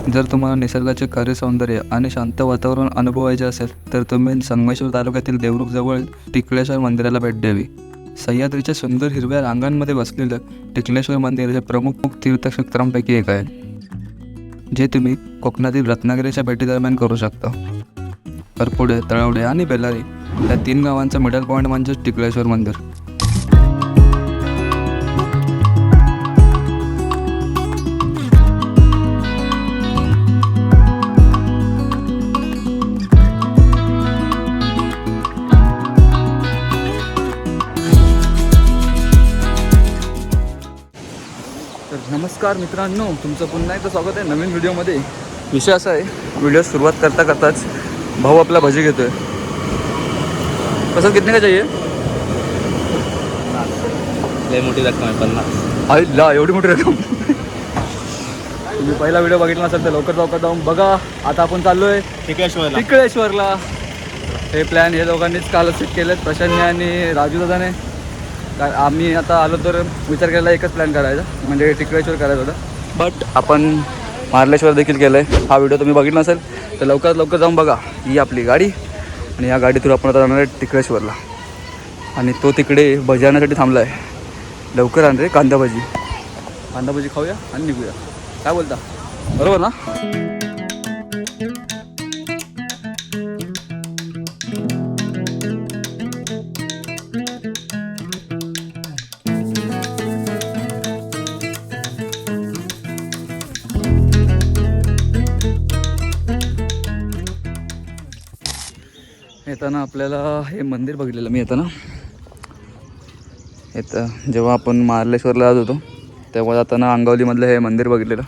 जर तुम्हाला निसर्गाचे खरे सौंदर्य आणि शांत वातावरण अनुभवायचे असेल तर तुम्ही संगमेश्वर तालुक्यातील देवरुखजवळ टिकलेश्वर मंदिराला भेट द्यावी. सह्याद्रीच्या सुंदर हिरव्या रांगांमध्ये बसलेलं टिकलेश्वर मंदिर हे प्रमुख तीर्थक्षेत्रांपैकी एक आहे, जे तुम्ही कोकणातील रत्नागिरीच्या भेटीदरम्यान करू शकता. तर पुढे तळवडे आणि बेलारी या 3 गावांचा मिडल पॉईंट म्हणजे टिकलेश्वर मंदिर. तर नमस्कार मित्रांनो, तुमचं पुन्हा एकदा स्वागत आहे नवीन व्हिडिओमध्ये. विषय असा आहे, व्हिडिओ सुरुवात करता करताच भाऊ आपला भजी घेतोय. कसं कितने का चाहिए? लय मोठी रक्कम आहे 50. आईला एवढी मोठी रक्कम. तुम्ही पहिला व्हिडिओ बघितला नसेल तर लवकर जाऊन बघा. आता आपण चाललोय टिकळेश्वरला. हे प्लॅन हे दोघांनीच काल सेट केलेत, प्रशांतने आणि राजू दादाने. आम्ही आता आलो तर विचार केला एकच प्लॅन करायचा, म्हणजे टिकळेश्वर करायचं होतं. बट आपण मार्लेश्वर देखील केलं आहे. हा व्हिडिओ तुम्ही बघितला नसेल तर लवकर जाऊन बघा. ही आपली गाडी आणि या गाडीतून आपण आता जाणार आहे टिकळेश्वरला. आणि तो तिकडे भजी आणण्यासाठी थांबला आहे. लवकर आण रे कांदा भजी खाऊया आणि निघूया. काय बोलता? बरोबर ना? येताना आपल्याला हे मंदिर बघितलेलं मी येताना जेव्हा आपण मार्लेश्वरला जात होतो तेव्हा जाताना अंगावलीमधलं हे मंदिर बघितलेलं.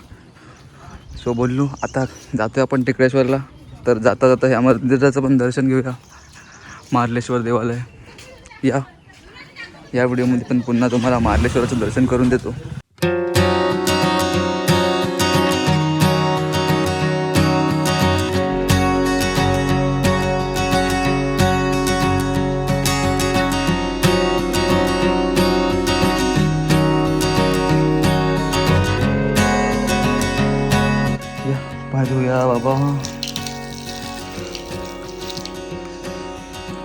सो बोललो आता जातो आपण टिकळेश्वरला, तर जाता ह्या मंदिराचं पण दर्शन घेऊया. मार्लेश्वर देवालय या व्हिडिओमध्ये पण पुन्हा तुम्हाला मार्लेश्वराचं दर्शन करून देतो. पाय धुया बाबा.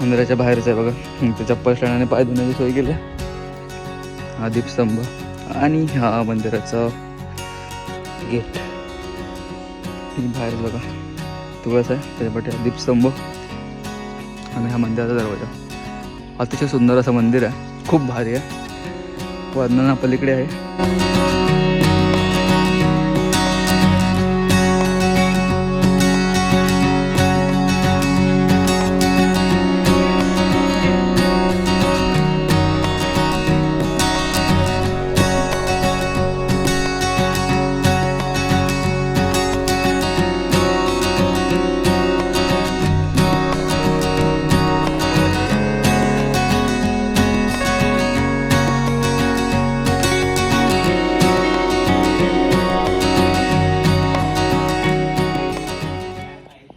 मंदिराच्या बाहेरच आहे बघा, ते चप्पल स्टँड पाय धुण्याची सोय केली. हा दीपस्तंभ आणि हा मंदिराचा गेट. ही बाहेर बघा तुळस आहे, त्याच्यापाठी हा दीपस्तंभ आणि हा मंदिराचा दरवाजा. अतिशय सुंदर असं मंदिर आहे, खूप भारी आहे. वर्णना पलीकडे आहे.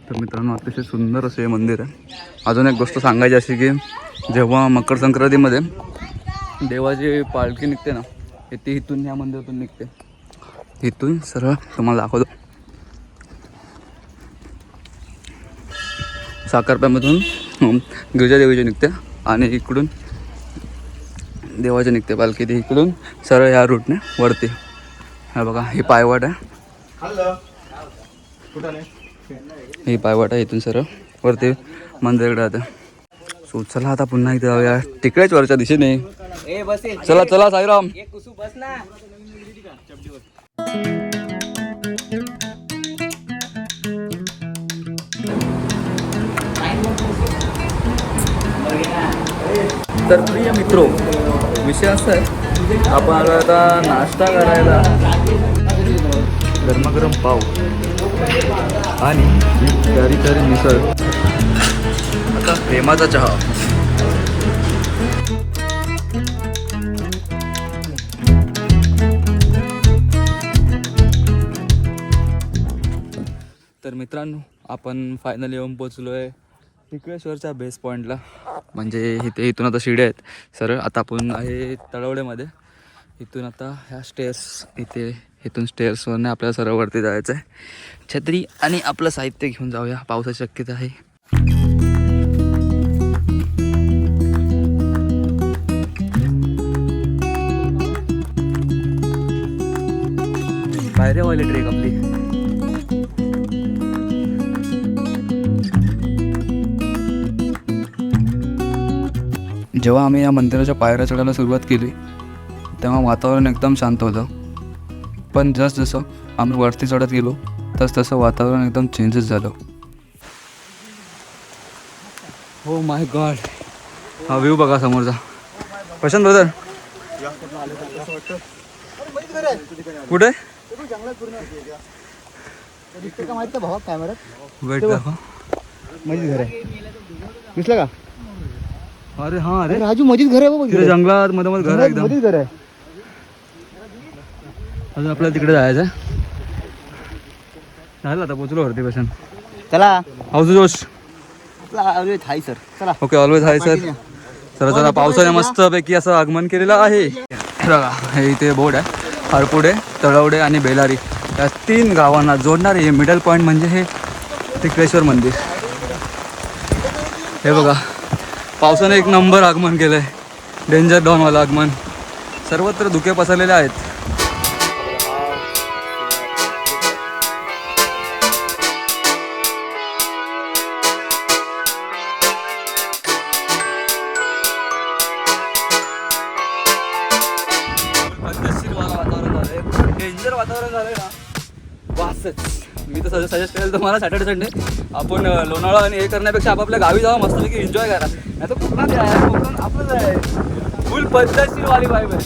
तर मित्रांनो, अतिशय सुंदर असं हे मंदिर आहे. अजून एक गोष्ट सांगायची अशी की जेव्हा मकर संक्रांतीमध्ये देवाची पालखी निघते ना, ती इथून ह्या मंदिरातून निघते. इथून सरळ तुम्हाला दाखवतो. साखरप्यामधून गिरिजादेवीची निघते आणि इकडून देवाची निघते पालखी. ती इकडून सरळ ह्या रूटने वरती. हा बघा, ही पायवाट आहे. ही पायवाट आहे, इथून सरळ वरती मंदिराकडे राहते. सो चला आता पुन्हा इथे जाऊया टिकळेश्वरच्या दिशेने. चला साईराम. तर प्रिय मित्रो, विषय असा आहे, आपण आता नाश्ता करायला गरमागरम पाव आणि तरी मिसळ, आता प्रेमाचा चहा. तर मित्रांनो, आपण फायनली येऊन पोचलो आहे टिकळेश्वरच्या बेस पॉईंटला. म्हणजे इथून आता शिड्या आहेत सरळ. आता आपण आहे तळवडेमध्ये. इथून आता ह्या स्टेअर्स इथे इथून स्टेअर्सवरने आपल्याला सरळ वरती जायचं आहे. छत्री आणि आपलं साहित्य घेऊन जाऊया, पावसाची शक्यता आहे. पायऱ्यावाली ट्रेक आपली. जेव्हा आम्ही या मंदिराच्या पायऱ्या चढायला सुरुवात केली तेव्हा वातावरण एकदम शांत होतं, पण जसं आम्ही वरती चढत गेलो तसं वातावरण एकदम चेंजेस झालं. हो माय गॉड, हा व्ह्यू बघा समोरचा. प्रशांत ब्रदर कुठे वेट दाखवा. मस्जिद घर आहे, दिसलं का? अरे हां, अरे राजू मस्जिद घर आहे बाबा, तिकडे जंगलात मध्ये घर आहे एकदम. मस्जिद घर आहे. अजून आपल्याला तिकडे जायचं आहे. झालं आता पोचलो वरती. प्रशांत चला हाऊस जोश. हाय सर, चला. Okay, always hi sir. चला पावसाने मस्तपैकी असं आगमन केलेलं आहे. बघा हे इथे बोर्ड आहे, हरपुडे, तळवडे आणि बेलारी या 3 गावांना जोडणारे हे मिडल पॉईंट म्हणजे हे टिकलेश्वर मंदिर. हे बघा पावसाने एक नंबर आगमन केलं आहे, डेंजर डॉनवालं आगमन. सर्वत्र धुके पसरलेले आहेत. डेंजर वातावरण झालंय ना, वासच. मी तर सजेस्ट करेल तुम्हाला सॅटर्डे संडे आपण लोणावळा आणि हे करण्यापेक्षा आपापल्या गावी जावं, मस्तपैकी एन्जॉय करा. नाही तर कोकणात आहे, कोकण आपलंच आहे. फुल पद्धतशीर वाली वाईब आहे,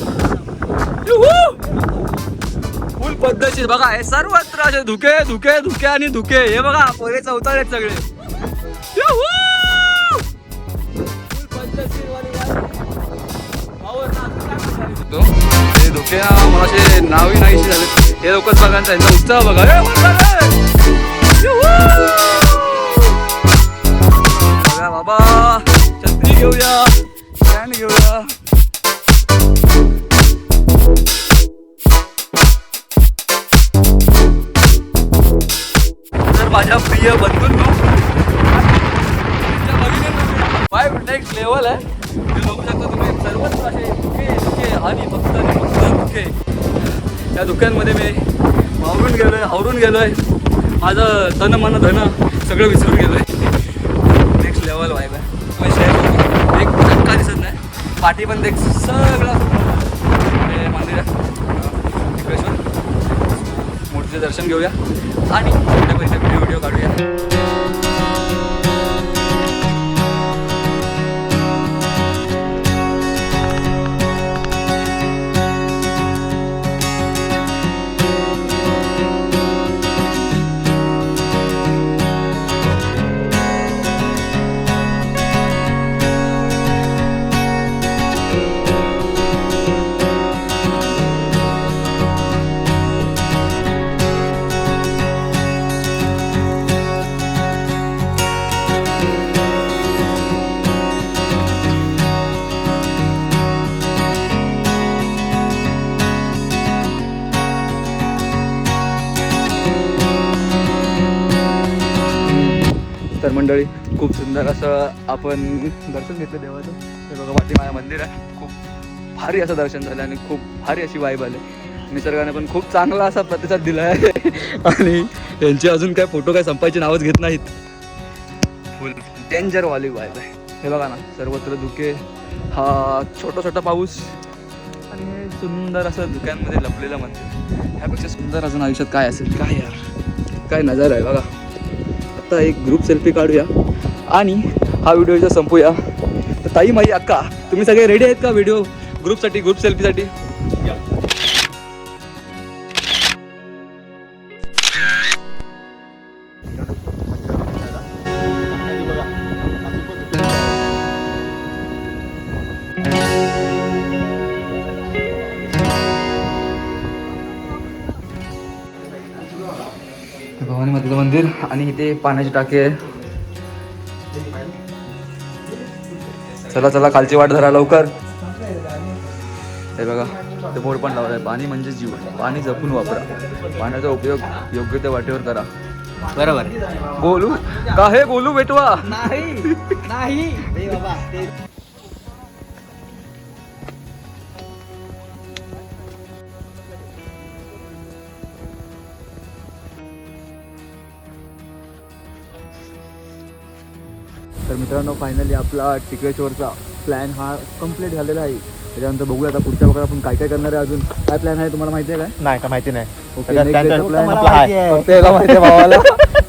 फुल पद्धतशीर. बघा हे सर्वत्र असे धुके धुके धुके आणि धुके. हे बघा पोरे चौताळ आहेत सगळे. फुल पद्धतशीर वाली हे धुके मला असे नावही नाहीशी झाले. हे लोकच बघा त्यांचा उत्साह बघा. बघा बाबा, छत्री घेऊया, स्टँड घेऊया. तर माझ्या प्रिय बंधूंनो, वाईब नेक्स्ट लेवल आहे. ते बघू शकता तुम्ही, सर्वच असे धुके आणि फक्त धुके. या धुक्यांमध्ये मी आवरून गेलोय. माझं तन मन धन सगळं विसरून गेलोय. नेक्स्ट लेवल वाईब आहे. तुम्ही शेअर करतो, एक धक्का दिसत नाही, पाठी पण देख सगळं हे मंदिर आहे टिकलेश्वर. मूर्तीचे दर्शन घेऊया आणि व्हिडिओ काढूया. तर मंडळी, खूप सुंदर असं आपण दर्शन घेतलं देवाचं. हे बघा पाठीमागे मंदिर आहे. खूप भारी असं दर्शन झालं आणि खूप भारी अशी वाईब आली. निसर्गाने पण खूप चांगला असा प्रतिसाद दिला आहे. आणि यांचे अजून काय फोटो काय संपायची नावच घेत नाहीत. फुल डेंजरवाली वाईब आहे. हे बघा ना, सर्वत्र धुके, हा छोटा छोटा पाऊस आणि हे सुंदर असं धुक्यांमध्ये लपलेलं मंदिर. ह्यापेक्षा सुंदर अजून आयुष्यात काय असेल? काय यार, काय नजारा आहे बघा. आता एक ग्रुप सेल्फी काढूया आणि हा व्हिडिओ इथं संपूया. तर ताई, माई, अक्का, तुम्ही सगळे रेडी आहेत का व्हिडिओ ग्रुपसाठी, ग्रुप सेल्फीसाठी? भवानी मातेचं मंदिर आणि इथे पाण्याची टाकी आहे. चला चला, खालची वाट धरा लवकर. हे बघा ते बोर्ड पण लावलाय, पाणी म्हणजे जीव, पाणी जपून वापरा, पाण्याचा उपयोग योग्य त्या वाटेवर करा. बरोबर. बोलू का हे बोलू बेटवा? नाही नाही बाबा तर मित्रांनो फायनली आपला टिकेश्वरचा प्लॅन हा कम्प्लीट झालेला आहे. त्याच्यानंतर बघूया आता पुढच्या भागात आपण काय काय करणार आहे. अजून काय प्लॅन आहे तुम्हाला माहिती आहे काय? नाही का माहिती नाही. ओके, त्याचा नेक्स्ट डेचा प्लॅन मला माहिती आहे. फक्त याला माहिती आहे भावाला.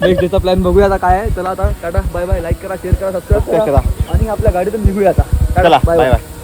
नेक्स्ट डेचा प्लॅन बघूया आता काय आहे. चला आता टाटा बाय बाय, लाईक करा, शेअर करा, सबस्क्राईब करा आणि आपल्या गाडीतून निघूया आता. चला बाय बाय बाय. बाय.